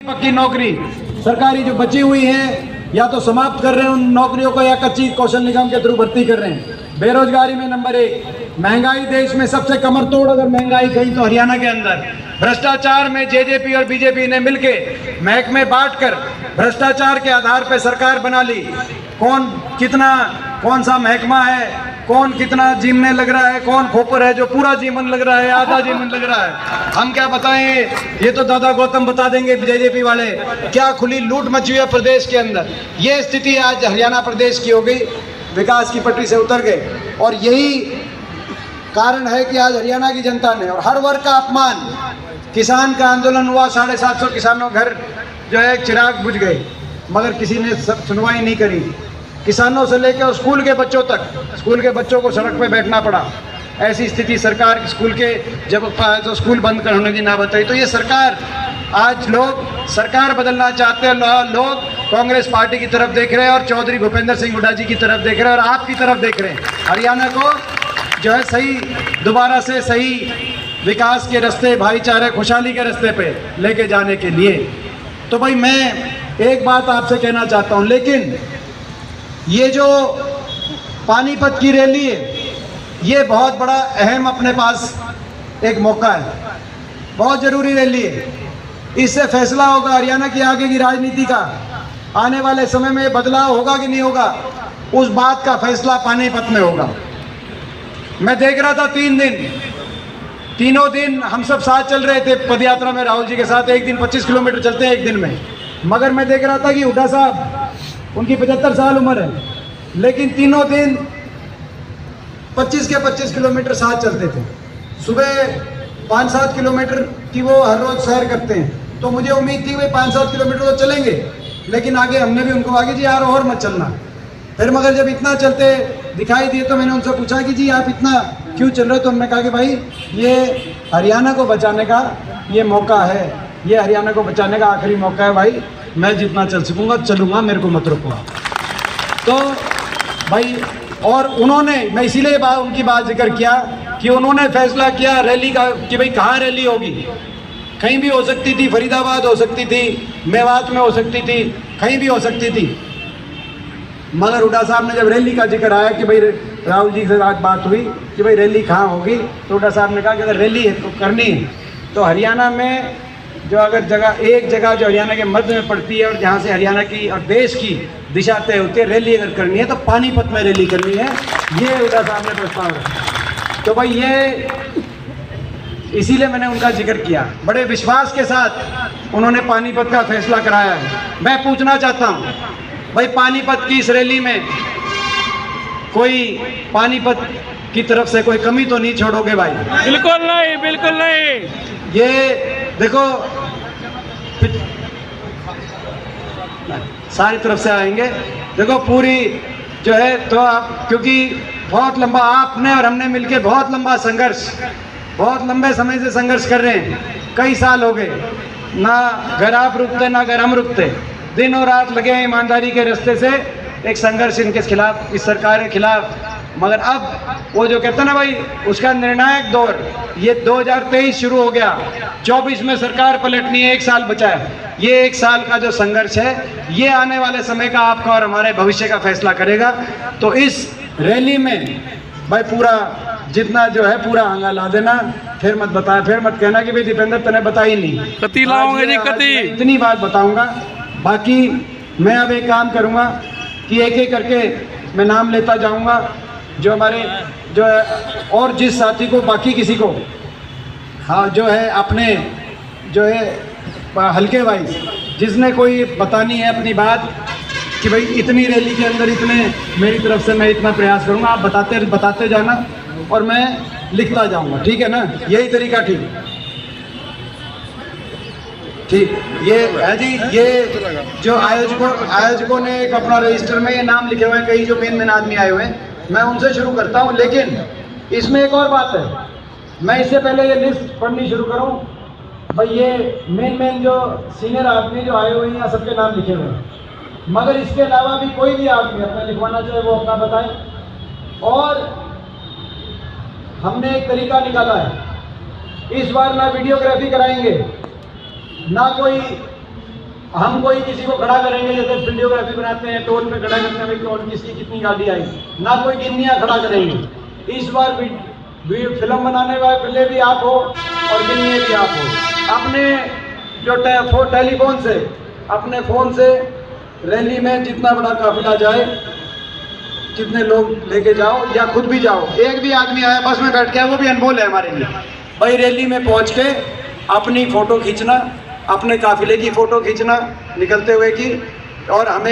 पक्की नौकरी सरकारी जो बची हुई है या तो समाप्त कर रहे हैं उन नौकरियों को या कच्ची कौशल निगम के थ्रू भर्ती कर रहे हैं। बेरोजगारी में नंबर 1, महंगाई देश में सबसे कमर तोड़ अगर महंगाई कहीं तो हरियाणा के अंदर। भ्रष्टाचार में जेजेपी और बीजेपी ने मिलके महकमे बांटकर भ्रष्टाचार के आधार पर सरकार बना ली। कौन सा महकमा है, कौन कितना जीमने लग रहा है, कौन खोपर है जो पूरा जीवन लग रहा है, आधा जीवन लग रहा है, हम क्या बताएं। ये तो दादा गौतम बता देंगे जेजेपी वाले। क्या खुली लूट मची हुई है प्रदेश के अंदर। ये स्थिति आज हरियाणा प्रदेश की हो गई, विकास की पटरी से उतर गए। और यही कारण है कि आज हरियाणा की जनता ने और हर वर्ग का अपमान। किसान का आंदोलन हुआ, 750 किसानों घर जो है चिराग बुझ गए, मगर किसी ने सुनवाई नहीं करी। किसानों से लेकर स्कूल के बच्चों तक, स्कूल के बच्चों को सड़क पे बैठना पड़ा। ऐसी स्थिति सरकार स्कूल के जब तो स्कूल बंद करने की ना बताई। तो ये सरकार, आज लोग सरकार बदलना चाहते हैं, लोग कांग्रेस पार्टी की तरफ देख रहे हैं और चौधरी भूपेंद्र सिंह हुड्डा जी की तरफ देख रहे हैं और आपकी तरफ देख रहे हैं। हरियाणा को जो है सही, दोबारा से सही विकास के रास्ते, भाईचारे, खुशहाली के रास्ते पे लेके जाने के लिए। तो भाई मैं एक बात आपसे कहना चाहता हूँ, लेकिन ये जो पानीपत की रैली है, ये बहुत बड़ा अहम अपने पास एक मौका है, बहुत ज़रूरी रैली है। इससे फैसला होगा हरियाणा की आगे की राजनीति का। आने वाले समय में बदलाव होगा कि नहीं होगा, उस बात का फैसला पानीपत में होगा। मैं देख रहा था 3 दिन, तीनों दिन हम सब साथ चल रहे थे पदयात्रा में राहुल जी के साथ। एक दिन 25 किलोमीटर चलते हैं एक दिन में, मगर मैं देख रहा था कि हुड्डा साहब, उनकी 75 साल उम्र है, लेकिन तीनों दिन 25 के 25 किलोमीटर साथ चलते थे। सुबह 5-7 किलोमीटर की वो हर रोज सैर करते हैं। तो मुझे उम्मीद थी भाई 5-7 किलोमीटर तो चलेंगे, लेकिन आगे हमने भी उनको आगे जी यार और मत चलना। फिर मगर जब इतना चलते दिखाई दिए तो मैंने उनसे पूछा कि जी आप इतना क्यों चल रहे हो। तो उन्होंने कहा कि भाई ये हरियाणा को बचाने का ये मौका है, ये हरियाणा को बचाने का आखिरी मौका है भाई, मैं जितना चल सकूँगा चलूँगा, मेरे को मत रोको। तो भाई, और उन्होंने, मैं इसीलिए उनकी बात जिक्र किया कि उन्होंने फैसला किया रैली का कि भाई कहाँ रैली होगी। कहीं भी हो सकती थी, फरीदाबाद हो सकती थी, मेवात में हो सकती थी, कहीं भी हो सकती थी। मगर हुड्डा साहब ने जब रैली का जिक्र आया कि भाई राहुल जी से आज बात हुई कि भाई रैली कहाँ होगी, तो हुड्डा साहब ने कहा कि अगर रैली करनी है तो हरियाणा में जो अगर एक जगह जो हरियाणा के मध्य में पड़ती है और जहाँ से हरियाणा की और देश की दिशा तय होती है, रैली अगर करनी है तो पानीपत में रैली करनी है। ये हुड्डा साहब ने प्रस्ताव रखा। तो भाई ये इसीलिए मैंने उनका जिक्र किया। बड़े विश्वास के साथ उन्होंने पानीपत का फैसला कराया है। मैं पूछना चाहता हूँ भाई, पानीपत की इस रैली में कोई पानीपत की तरफ से कोई कमी तो नहीं छोड़ोगे भाई? बिल्कुल नहीं, बिल्कुल नहीं। ये देखो सारी तरफ से आएंगे, देखो पूरी जो है तो आप, क्योंकि बहुत लंबा आपने और हमने मिलके बहुत लंबा संघर्ष, बहुत लंबे समय से संघर्ष कर रहे हैं। कई साल हो गए, ना घर आप रुकते ना घर हम रुकते, दिन और रात लगे हैं ईमानदारी के रास्ते से एक संघर्ष इनके खिलाफ, इस सरकार के खिलाफ। मगर अब वो जो कहते हैं ना भाई, उसका निर्णायक दौर ये 2023 शुरू हो गया, 24 में सरकार पलटनी है, 1 साल बचा है। ये 1 साल का जो संघर्ष है, ये आने वाले समय का आपका और हमारे भविष्य का फैसला करेगा। तो इस रैली में भाई पूरा जितना जो है पूरा हंगा ला देना। फिर मत बताया, फिर मत कहना कि भाई दीपेंद्र तूने बताई नहीं। कती लाओगे जी, कती। इतनी बात बताऊंगा। बाकी मैं अब एक काम करूंगा कि एक एक करके मैं नाम लेता जाऊंगा, जो हमारे जो है, और जिस साथी को, बाकी किसी को हाँ जो है अपने जो है हल्के वाइज जिसने कोई बतानी है अपनी बात कि भाई इतनी रैली के अंदर इतने, मेरी तरफ से मैं इतना प्रयास करूंगा, आप बताते जाना और मैं लिखता जाऊंगा, ठीक है ना? यही तरीका ठीक। ये है जी, ये जो आयोजकों ने एक अपना रजिस्टर में ये नाम लिखे हुए हैं, कई जो मेन आदमी आए हुए हैं, मैं उनसे शुरू करता हूँ। लेकिन इसमें एक और बात है, मैं इससे पहले ये लिस्ट पढ़नी शुरू करूँ भाई, ये मेन जो सीनियर आदमी जो आए हुए हैं यहाँ सबके नाम लिखे हुए हैं, मगर इसके अलावा भी कोई भी आदमी अपना लिखवाना चाहे वो अपना बताए। और हमने एक तरीका निकाला है, इस बार ना वीडियोग्राफी कराएंगे, ना कोई हम कोई किसी को खड़ा करेंगे, जैसे वीडियोग्राफी बनाते हैं टोल पे खड़ा करते हैं कौन किसकी कितनी गाड़ी आई, ना कोई गिननियाँ खड़ा करेंगे। इस बार फिल्म बनाने वाले भी आप हो और गिनने भी आप हो। अपने जो टेलीफोन से, अपने फ़ोन से रैली में जितना बड़ा काफिला जाए, जितने लोग लेके जाओ या खुद भी जाओ। एक भी आदमी आया बस में बैठ के, वो भी अनमोल है हमारे लिए भाई। रैली में पहुंच के अपनी फ़ोटो खींचना, अपने काफिले की फ़ोटो खींचना निकलते हुए की, और हमें